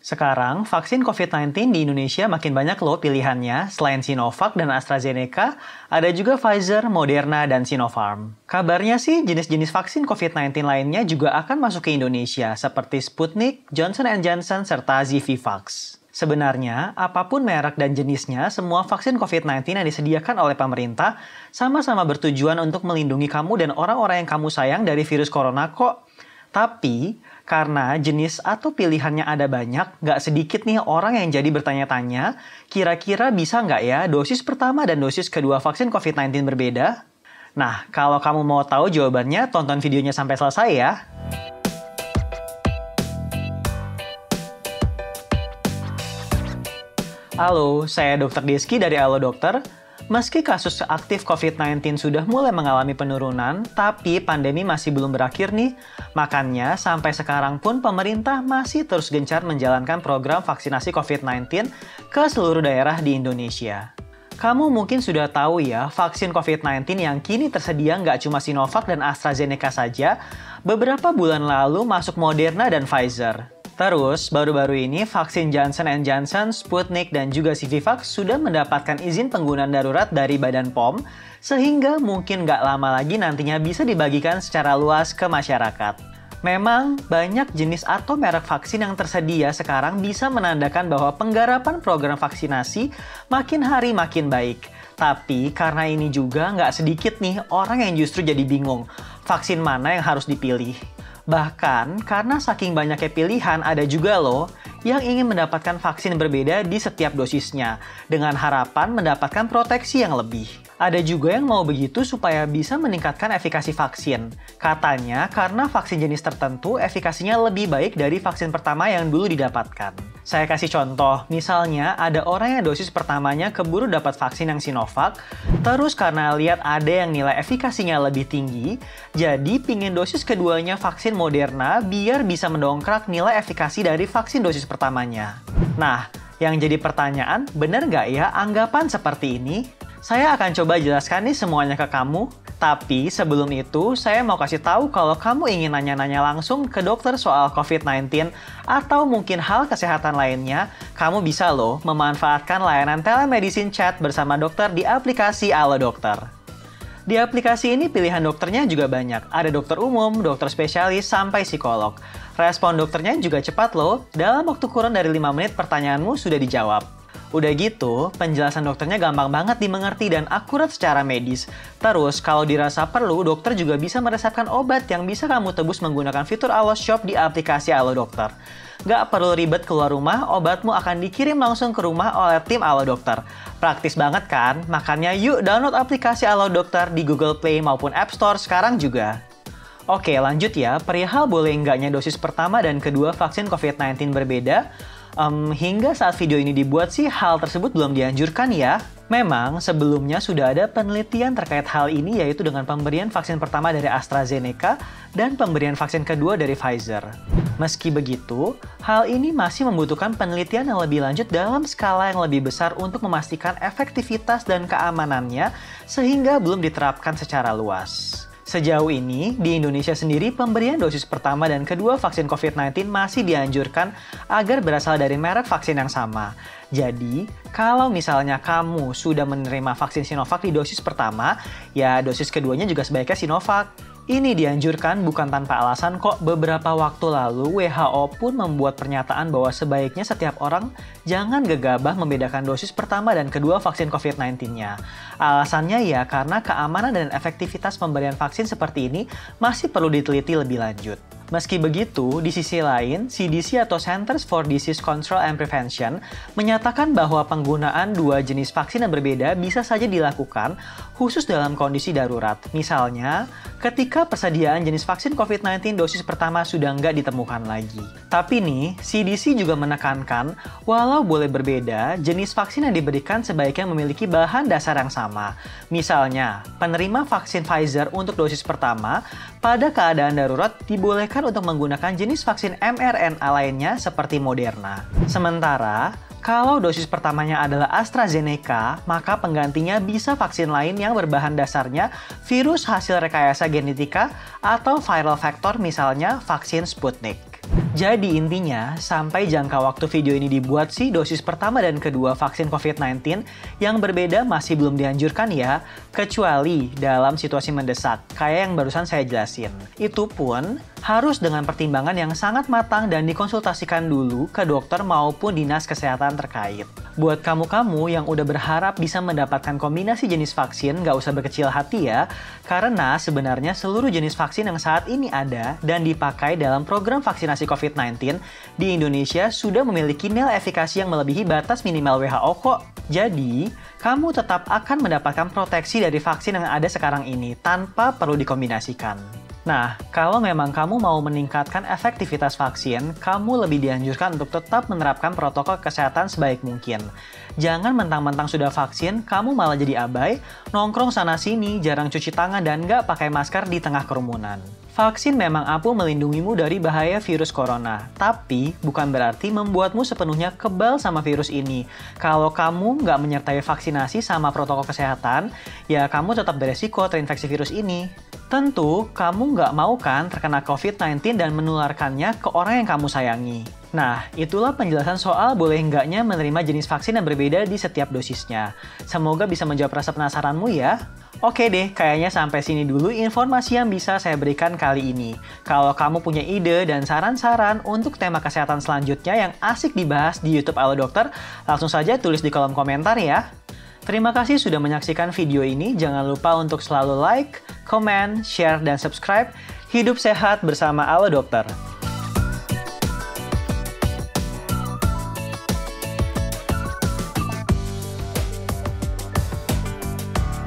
Sekarang, vaksin COVID-19 di Indonesia makin banyak loh pilihannya. Selain Sinovac dan AstraZeneca, ada juga Pfizer, Moderna, dan Sinopharm. Kabarnya sih, jenis-jenis vaksin COVID-19 lainnya juga akan masuk ke Indonesia, seperti Sputnik, Johnson & Johnson, serta Zivivax. Sebenarnya, apapun merek dan jenisnya, semua vaksin COVID-19 yang disediakan oleh pemerintah sama-sama bertujuan untuk melindungi kamu dan orang-orang yang kamu sayang dari virus corona kok. Tapi, karena jenis atau pilihannya ada banyak, nggak sedikit nih orang yang jadi bertanya-tanya, kira-kira bisa nggak ya dosis pertama dan dosis kedua vaksin COVID-19 berbeda? Nah, kalau kamu mau tahu jawabannya, tonton videonya sampai selesai ya. Halo, saya Dr. Deski dari Halo Dokter. Meski kasus aktif COVID-19 sudah mulai mengalami penurunan, tapi pandemi masih belum berakhir nih. Makanya, sampai sekarang pun pemerintah masih terus gencar menjalankan program vaksinasi COVID-19 ke seluruh daerah di Indonesia. Kamu mungkin sudah tahu ya, vaksin COVID-19 yang kini tersedia nggak cuma Sinovac dan AstraZeneca saja, beberapa bulan lalu masuk Moderna dan Pfizer. Terus, baru-baru ini vaksin Johnson & Johnson, Sputnik, dan juga Zivivax sudah mendapatkan izin penggunaan darurat dari Badan POM, sehingga mungkin nggak lama lagi nantinya bisa dibagikan secara luas ke masyarakat. Memang, banyak jenis atau merek vaksin yang tersedia sekarang bisa menandakan bahwa penggarapan program vaksinasi makin hari makin baik. Tapi, karena ini juga nggak sedikit nih orang yang justru jadi bingung, vaksin mana yang harus dipilih. Bahkan, karena saking banyaknya pilihan, ada juga loh yang ingin mendapatkan vaksin berbeda di setiap dosisnya, dengan harapan mendapatkan proteksi yang lebih. Ada juga yang mau begitu supaya bisa meningkatkan efikasi vaksin. Katanya, karena vaksin jenis tertentu, efikasinya lebih baik dari vaksin pertama yang dulu didapatkan. Saya kasih contoh, misalnya ada orang yang dosis pertamanya keburu dapat vaksin yang Sinovac, terus karena lihat ada yang nilai efikasinya lebih tinggi, jadi pingin dosis keduanya vaksin Moderna biar bisa mendongkrak nilai efikasi dari vaksin dosis pertamanya. Nah, yang jadi pertanyaan, bener nggak ya anggapan seperti ini? Saya akan coba jelaskan nih semuanya ke kamu. Tapi sebelum itu, saya mau kasih tahu kalau kamu ingin nanya-nanya langsung ke dokter soal COVID-19 atau mungkin hal kesehatan lainnya, kamu bisa loh memanfaatkan layanan telemedicine chat bersama dokter di aplikasi Halo Dokter. Di aplikasi ini pilihan dokternya juga banyak. Ada dokter umum, dokter spesialis, sampai psikolog. Respon dokternya juga cepat loh. Dalam waktu kurang dari 5 menit pertanyaanmu sudah dijawab. Udah gitu, penjelasan dokternya gampang banget dimengerti dan akurat secara medis. Terus, kalau dirasa perlu, dokter juga bisa meresepkan obat yang bisa kamu tebus menggunakan fitur Halo Shop di aplikasi Halo Dokter. Gak perlu ribet keluar rumah, obatmu akan dikirim langsung ke rumah oleh tim Halo Dokter. Praktis banget kan? Makanya yuk download aplikasi Halo Dokter di Google Play maupun App Store sekarang juga. Oke, lanjut ya. Perihal boleh enggaknya dosis pertama dan kedua vaksin COVID-19 berbeda, hingga saat video ini dibuat sih hal tersebut belum dianjurkan ya. Memang sebelumnya sudah ada penelitian terkait hal ini yaitu dengan pemberian vaksin pertama dari AstraZeneca dan pemberian vaksin kedua dari Pfizer. Meski begitu, hal ini masih membutuhkan penelitian yang lebih lanjut dalam skala yang lebih besar untuk memastikan efektivitas dan keamanannya sehingga belum diterapkan secara luas. Sejauh ini, di Indonesia sendiri pemberian dosis pertama dan kedua vaksin COVID-19 masih dianjurkan agar berasal dari merek vaksin yang sama. Jadi, kalau misalnya kamu sudah menerima vaksin Sinovac di dosis pertama, ya dosis keduanya juga sebaiknya Sinovac. Ini dianjurkan bukan tanpa alasan kok. Beberapa waktu lalu WHO pun membuat pernyataan bahwa sebaiknya setiap orang jangan gegabah membedakan dosis pertama dan kedua vaksin COVID-19-nya. Alasannya ya karena keamanan dan efektivitas pemberian vaksin seperti ini masih perlu diteliti lebih lanjut. Meski begitu, di sisi lain, CDC atau Centers for Disease Control and Prevention menyatakan bahwa penggunaan dua jenis vaksin yang berbeda bisa saja dilakukan khusus dalam kondisi darurat. Misalnya, ketika persediaan jenis vaksin COVID-19 dosis pertama sudah nggak ditemukan lagi. Tapi nih, CDC juga menekankan, walau boleh berbeda, jenis vaksin yang diberikan sebaiknya memiliki bahan dasar yang sama. Misalnya, penerima vaksin Pfizer untuk dosis pertama, pada keadaan darurat dibolehkan untuk menggunakan jenis vaksin mRNA lainnya seperti Moderna. Sementara, kalau dosis pertamanya adalah AstraZeneca, maka penggantinya bisa vaksin lain yang berbahan dasarnya virus hasil rekayasa genetika atau viral vector misalnya vaksin Sputnik. Jadi intinya, sampai jangka waktu video ini dibuat sih, dosis pertama dan kedua vaksin COVID-19 yang berbeda masih belum dianjurkan ya, kecuali dalam situasi mendesak, kayak yang barusan saya jelasin. Itu pun harus dengan pertimbangan yang sangat matang dan dikonsultasikan dulu ke dokter maupun dinas kesehatan terkait. Buat kamu-kamu yang udah berharap bisa mendapatkan kombinasi jenis vaksin, nggak usah berkecil hati ya, karena sebenarnya seluruh jenis vaksin yang saat ini ada dan dipakai dalam program vaksinasi COVID-19 di Indonesia sudah memiliki nilai efikasi yang melebihi batas minimal WHO kok. Jadi, kamu tetap akan mendapatkan proteksi dari vaksin yang ada sekarang ini tanpa perlu dikombinasikan. Nah, kalau memang kamu mau meningkatkan efektivitas vaksin, kamu lebih dianjurkan untuk tetap menerapkan protokol kesehatan sebaik mungkin. Jangan mentang-mentang sudah vaksin, kamu malah jadi abai, nongkrong sana-sini, jarang cuci tangan, dan nggak pakai masker di tengah kerumunan. Vaksin memang ampuh melindungimu dari bahaya virus corona, tapi bukan berarti membuatmu sepenuhnya kebal sama virus ini. Kalau kamu nggak menyertai vaksinasi sama protokol kesehatan, ya kamu tetap beresiko terinfeksi virus ini. Tentu, kamu nggak mau kan terkena COVID-19 dan menularkannya ke orang yang kamu sayangi. Nah, itulah penjelasan soal boleh nggaknya menerima jenis vaksin yang berbeda di setiap dosisnya. Semoga bisa menjawab rasa penasaranmu ya. Oke deh, kayaknya sampai sini dulu informasi yang bisa saya berikan kali ini. Kalau kamu punya ide dan saran-saran untuk tema kesehatan selanjutnya yang asik dibahas di YouTube Halo Dokter, langsung saja tulis di kolom komentar ya. Terima kasih sudah menyaksikan video ini. Jangan lupa untuk selalu like, comment, share, dan subscribe. Hidup sehat bersama Halo Dokter.